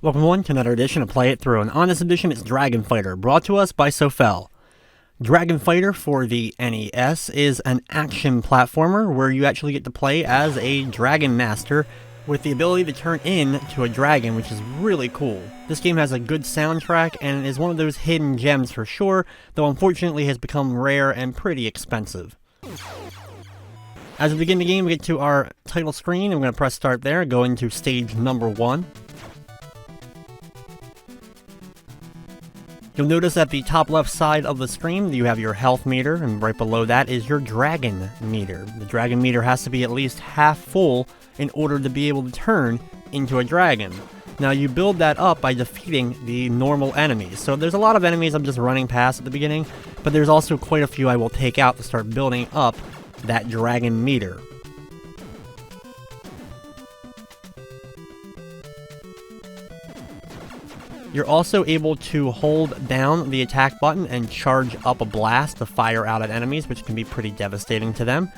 Welcome on to another edition of Play It Through, and on this edition it's Dragon Fighter, brought to us by Soffel. Dragon Fighter for the NES is an action platformer where you actually get to play as a dragon master with the ability to turn into a dragon, which is really cool. This game has a good soundtrack and is one of those hidden gems for sure, though unfortunately has become rare and pretty expensive. As we begin the game, we get to our title screen. I'm going to press start there, go into stage number 1. You'll notice at the top left side of the screen you have your health meter, and right below that is your dragon meter. The dragon meter has to be at least half full in order to be able to turn into a dragon. Now you build that up by defeating the normal enemies. So there's a lot of enemies I'm just running past at the beginning, but there's also quite a few I will take out to start building up that dragon meter. You're also able to hold down the attack button and charge up a blast to fire out at enemies, which can be pretty devastating to them.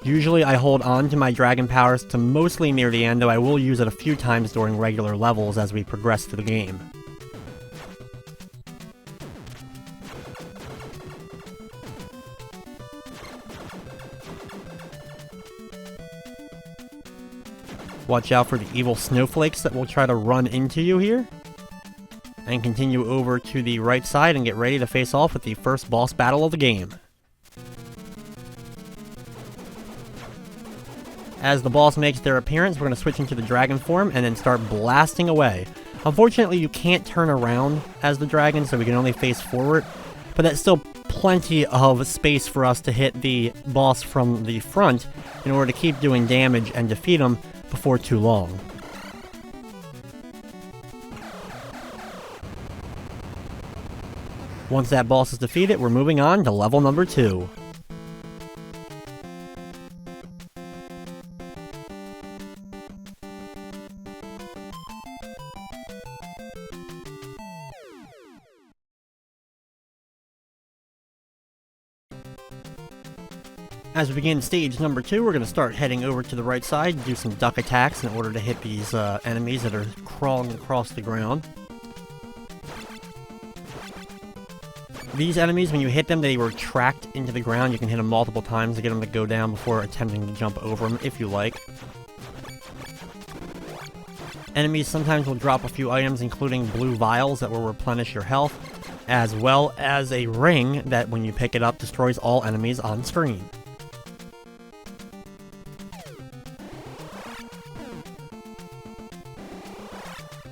Usually I hold on to my dragon powers to mostly near the end, though I will use it a few times during regular levels as we progress through the game. Watch out for the evil snowflakes that will try to run into you here. And continue over to the right side and get ready to face off with the first boss battle of the game. As the boss makes their appearance, we're going to switch into the dragon form and then start blasting away. Unfortunately, you can't turn around as the dragon, so we can only face forward. But that's still plenty of space for us to hit the boss from the front in order to keep doing damage and defeat him before too long. Once that boss is defeated, we're moving on to level number 2. As we begin stage number 2, we're going to start heading over to the right side, do some duck attacks in order to hit these enemies that are crawling across the ground. These enemies, when you hit them, they retract into the ground. You can hit them multiple times to get them to go down before attempting to jump over them, if you like. Enemies sometimes will drop a few items, including blue vials that will replenish your health, as well as a ring that, when you pick it up, destroys all enemies on screen.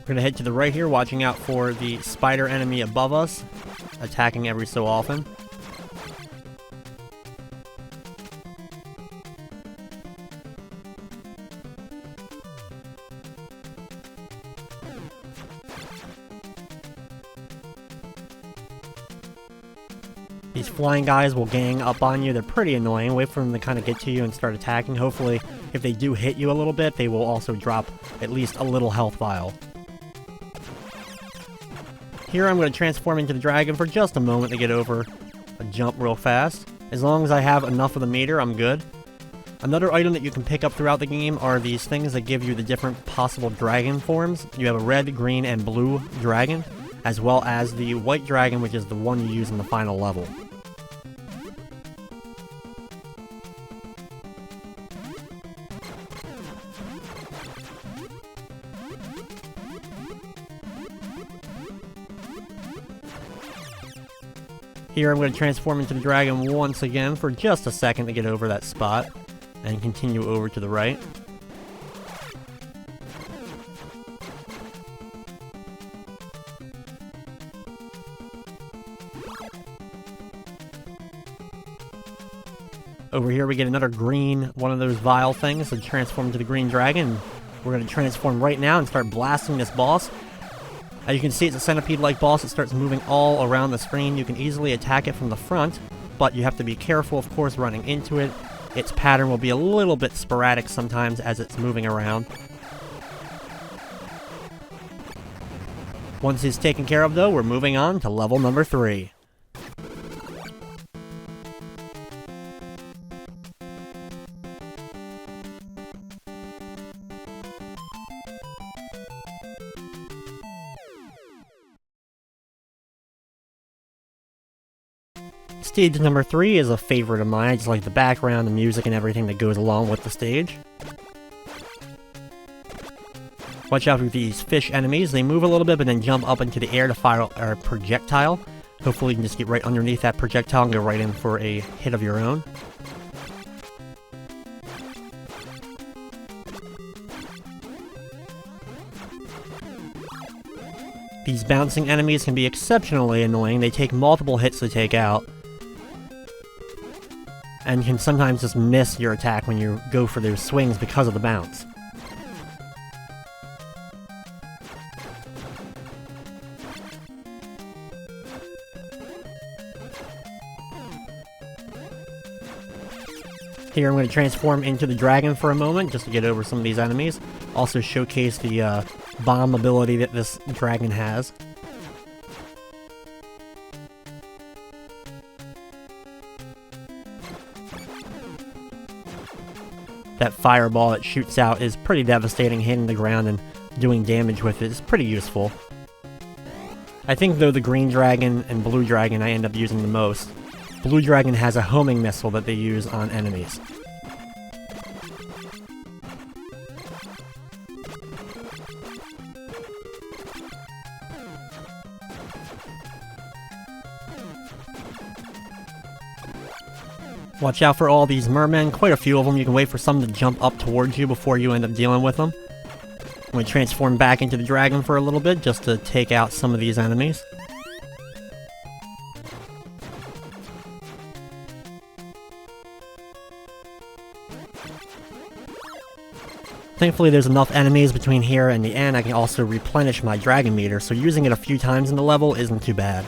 We're going to head to the right here, watching out for the spider enemy above us, attacking every so often. These flying guys will gang up on you. They're pretty annoying. Wait for them to kind of get to you and start attacking. Hopefully, if they do hit you a little bit, they will also drop at least a little health vial. Here I'm going to transform into the dragon for just a moment to get over a jump real fast. As long as I have enough of the meter, I'm good. Another item that you can pick up throughout the game are these things that give you the different possible dragon forms. You have a red, green, and blue dragon, as well as the white dragon, which is the one you use in the final level. Here I'm going to transform into the dragon once again for just a second to get over that spot, and continue over to the right. Over here we get another green, one of those vial things, to transform into the green dragon. We're going to transform right now and start blasting this boss. As you can see, it's a centipede-like boss that starts moving all around the screen. You can easily attack it from the front, but you have to be careful, of course, running into it. Its pattern will be a little bit sporadic sometimes as it's moving around. Once it's taken care of, though, we're moving on to level number 3. Stage number 3 is a favorite of mine. I just like the background, the music, and everything that goes along with the stage. Watch out for these fish enemies. They move a little bit, but then jump up into the air to fire a projectile. Hopefully you can just get right underneath that projectile and go right in for a hit of your own. These bouncing enemies can be exceptionally annoying. They take multiple hits to take out, and can sometimes just miss your attack when you go for those swings because of the bounce. Here I'm going to transform into the dragon for a moment, just to get over some of these enemies. Also showcase the bomb ability that this dragon has. That fireball that shoots out is pretty devastating, hitting the ground and doing damage with it is pretty useful. I think though the green dragon and blue dragon I end up using the most. Blue dragon has a homing missile that they use on enemies. Watch out for all these mermen, quite a few of them. You can wait for some to jump up towards you before you end up dealing with them. I'm going to transform back into the dragon for a little bit just to take out some of these enemies. Thankfully there's enough enemies between here and the end I can also replenish my dragon meter, so using it a few times in the level isn't too bad.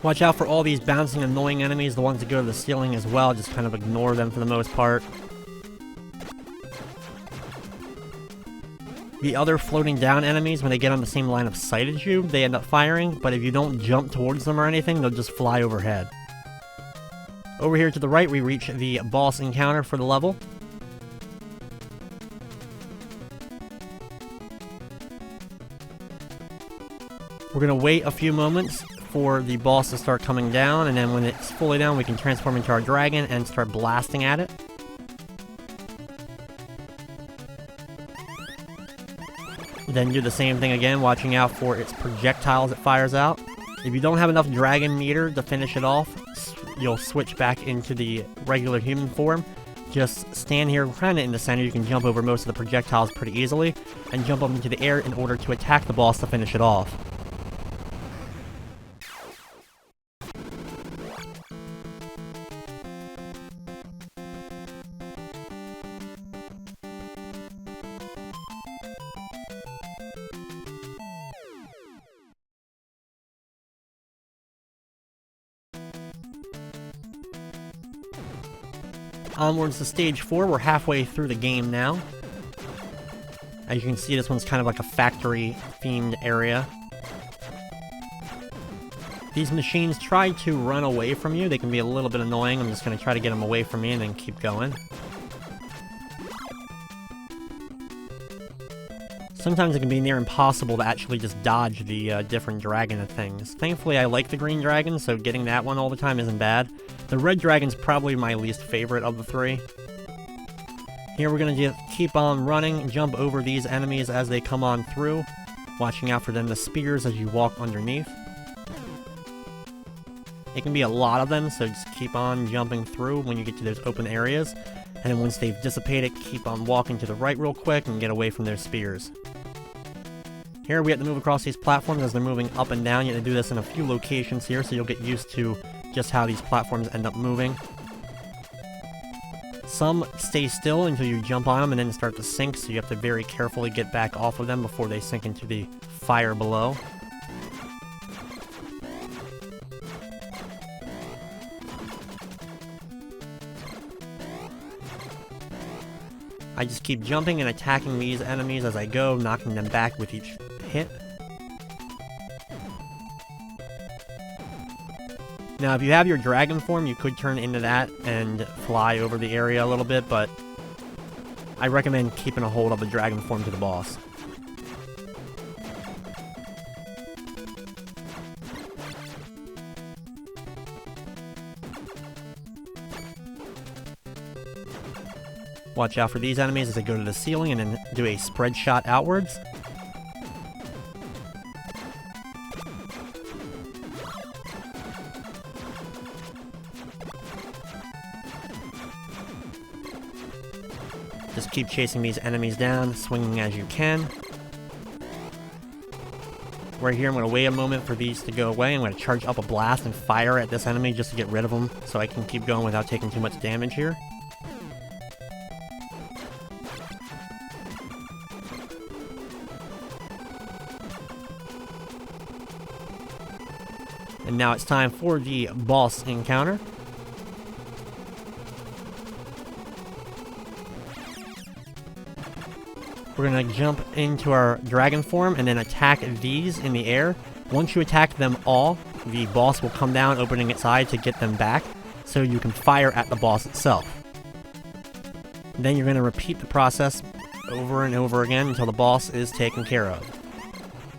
Watch out for all these bouncing annoying enemies, the ones that go to the ceiling as well, just kind of ignore them for the most part. The other floating down enemies, when they get on the same line of sight as you, they end up firing, but if you don't jump towards them or anything, they'll just fly overhead. Over here to the right, we reach the boss encounter for the level. We're going to wait a few moments for the boss to start coming down, and then when it's fully down, we can transform into our dragon and start blasting at it. Then do the same thing again, watching out for its projectiles it fires out. If you don't have enough dragon meter to finish it off, you'll switch back into the regular human form. Just stand here kind of in the center. You can jump over most of the projectiles pretty easily, and jump up into the air in order to attack the boss to finish it off. Onwards to stage 4, we're halfway through the game now. As you can see, this one's kind of like a factory-themed area. These machines try to run away from you. They can be a little bit annoying. I'm just going to try to get them away from me and then keep going. Sometimes it can be near impossible to actually just dodge the different dragon things. Thankfully, I like the green dragon, so getting that one all the time isn't bad. The red dragon's probably my least favorite of the three. Here we're going to just keep on running, jump over these enemies as they come on through, watching out for them, the spears as you walk underneath. It can be a lot of them, so just keep on jumping through when you get to those open areas. And then once they've dissipated, keep on walking to the right real quick and get away from their spears. Here we have to move across these platforms as they're moving up and down. You have to do this in a few locations here, so you'll get used to just how these platforms end up moving. Some stay still until you jump on them and then start to sink, so you have to very carefully get back off of them before they sink into the fire below. I just keep jumping and attacking these enemies as I go, knocking them back with each hit. Now, if you have your dragon form, you could turn into that and fly over the area a little bit, but I recommend keeping a hold of the dragon form to the boss. Watch out for these enemies as they go to the ceiling and then do a spread shot outwards. Just keep chasing these enemies down, swinging as you can. Right here, I'm going to wait a moment for these to go away. I'm going to charge up a blast and fire at this enemy just to get rid of them so I can keep going without taking too much damage here. And now it's time for the boss encounter. We're going to jump into our dragon form and then attack these in the air. Once you attack them all, the boss will come down, opening its eye to get them back, so you can fire at the boss itself. Then you're going to repeat the process over and over again until the boss is taken care of.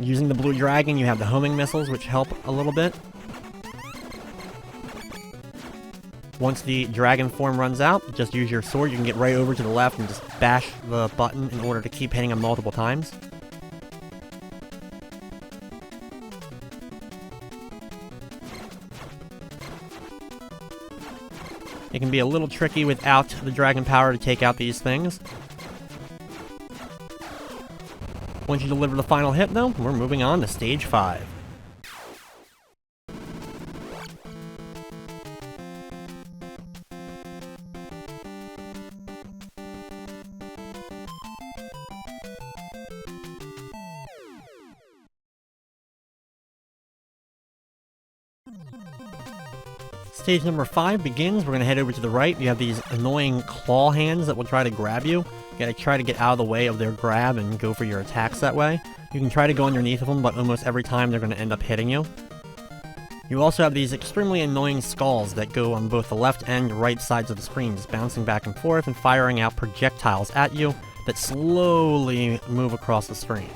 Using the blue dragon, you have the homing missiles, which help a little bit. Once the dragon form runs out, just use your sword. You can get right over to the left and just bash the button in order to keep hitting them multiple times. It can be a little tricky without the dragon power to take out these things. Once you deliver the final hit, though, we're moving on to Stage 5. Stage number 5 begins. We're going to head over to the right. You have these annoying claw hands that will try to grab you. You gotta try to get out of the way of their grab and go for your attacks that way. You can try to go underneath of them, but almost every time they're going to end up hitting you. You also have these extremely annoying skulls that go on both the left and right sides of the screen, just bouncing back and forth and firing out projectiles at you that slowly move across the screen.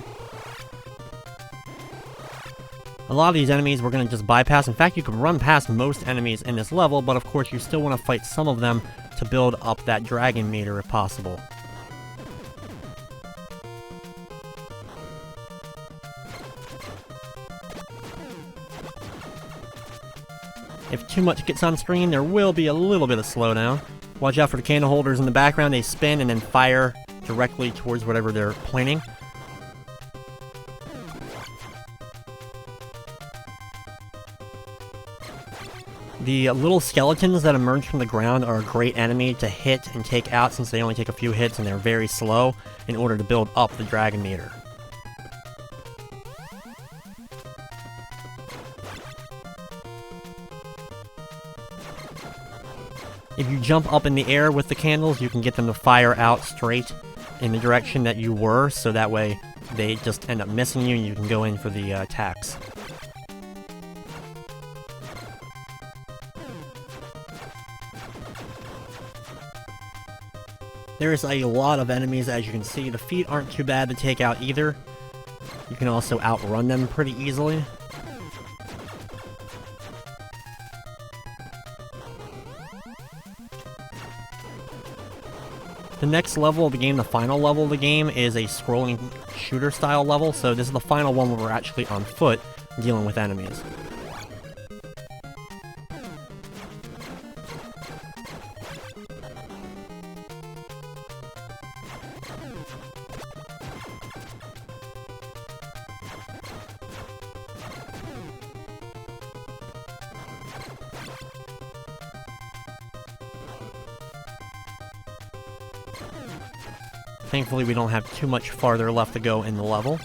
A lot of these enemies we're going to just bypass. In fact, you can run past most enemies in this level, but of course you still want to fight some of them to build up that dragon meter if possible. If too much gets on screen, there will be a little bit of slowdown. Watch out for the candle holders in the background. They spin and then fire directly towards whatever they're pointing. The little skeletons that emerge from the ground are a great enemy to hit and take out since they only take a few hits and they're very slow in order to build up the dragon meter. If you jump up in the air with the candles, you can get them to fire out straight in the direction that you were, so that way they just end up missing you and you can go in for the attacks. There's a lot of enemies, as you can see. The feet aren't too bad to take out either. You can also outrun them pretty easily. The next level of the game, the final level of the game, is a scrolling shooter style level, so this is the final one where we're actually on foot dealing with enemies. Thankfully, we don't have too much farther left to go in the level.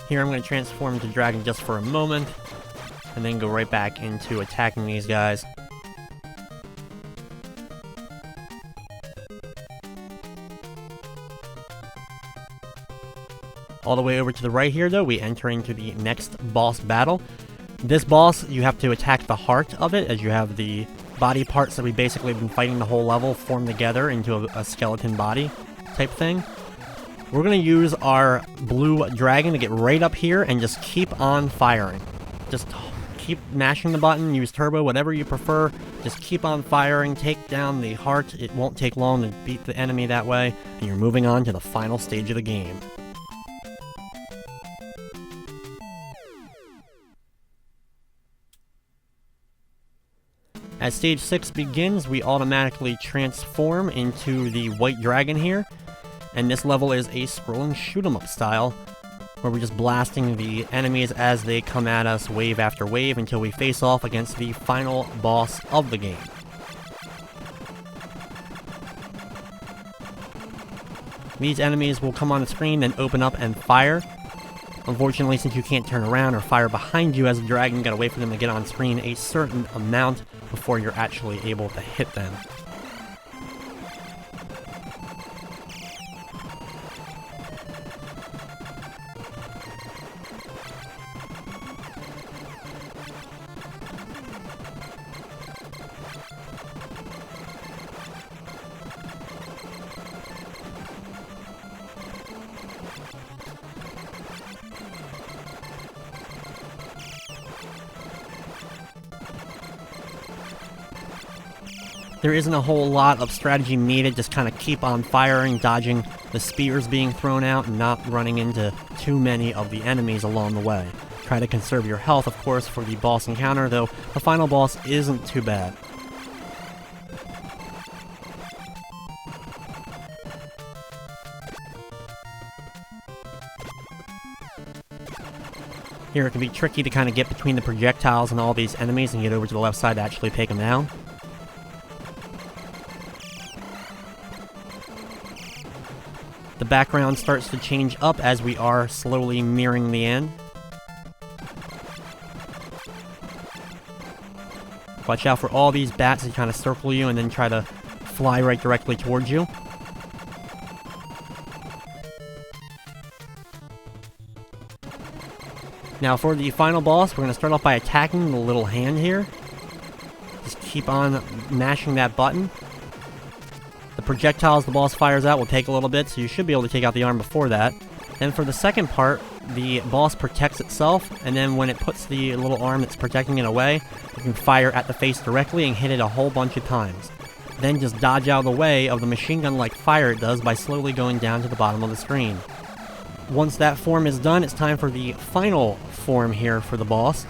Here I'm going to transform into dragon just for a moment, and then go right back into attacking these guys. All the way over to the right here, though, we enter into the next boss battle. This boss, you have to attack the heart of it, as you have the body parts that we basically have been fighting the whole level formed together into a skeleton body type thing. We're going to use our blue dragon to get right up here and just keep on firing. Just keep mashing the button, use turbo, whatever you prefer. Just keep on firing, take down the heart. It won't take long to beat the enemy that way, and you're moving on to the final stage of the game. As stage 6 begins, we automatically transform into the white dragon here, and this level is a scrolling shoot-'em-up style, where we're just blasting the enemies as they come at us wave after wave until we face off against the final boss of the game. These enemies will come on the screen, then open up and fire. Unfortunately, since you can't turn around or fire behind you as a dragon, you gotta wait for them to get on screen a certain amount before you're actually able to hit them. There isn't a whole lot of strategy needed, just kind of keep on firing, dodging the spears being thrown out, and not running into too many of the enemies along the way. Try to conserve your health, of course, for the boss encounter, though the final boss isn't too bad. Here it can be tricky to kind of get between the projectiles and all these enemies and get over to the left side to actually take them down. The background starts to change up as we are slowly nearing the end. Watch out for all these bats that kind of circle you and then try to fly right directly towards you. Now for the final boss, we're going to start off by attacking the little hand here. Just keep on mashing that button. The projectiles the boss fires out will take a little bit, so you should be able to take out the arm before that. Then for the second part, the boss protects itself, and then when it puts the little arm that's protecting it away, you can fire at the face directly and hit it a whole bunch of times. Then just dodge out of the way of the machine gun-like fire it does by slowly going down to the bottom of the screen. Once that form is done, it's time for the final form here for the boss.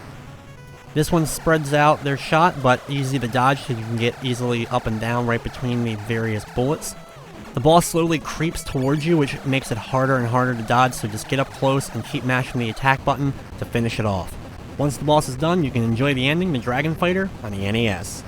This one spreads out their shot, but easy to dodge so you can get easily up and down right between the various bullets. The boss slowly creeps towards you, which makes it harder and harder to dodge, so just get up close and keep mashing the attack button to finish it off. Once the boss is done, you can enjoy the ending, the Dragon Fighter, on the NES.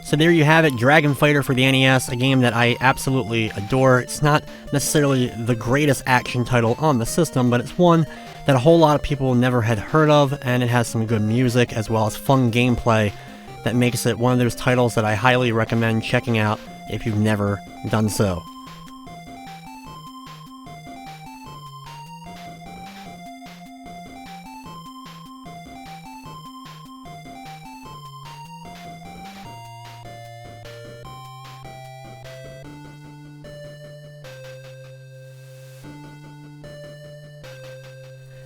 So there you have it, Dragon Fighter for the NES, a game that I absolutely adore. It's not necessarily the greatest action title on the system, but it's one that a whole lot of people never had heard of, and it has some good music as well as fun gameplay that makes it one of those titles that I highly recommend checking out if you've never done so.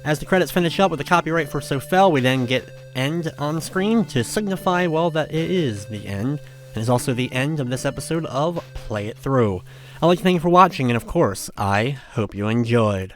As the credits finish up with the copyright for Soffel, we then get end on screen to signify, well, that it is the end, and is also the end of this episode of Play It Through. I'd like to thank you for watching, and of course, I hope you enjoyed.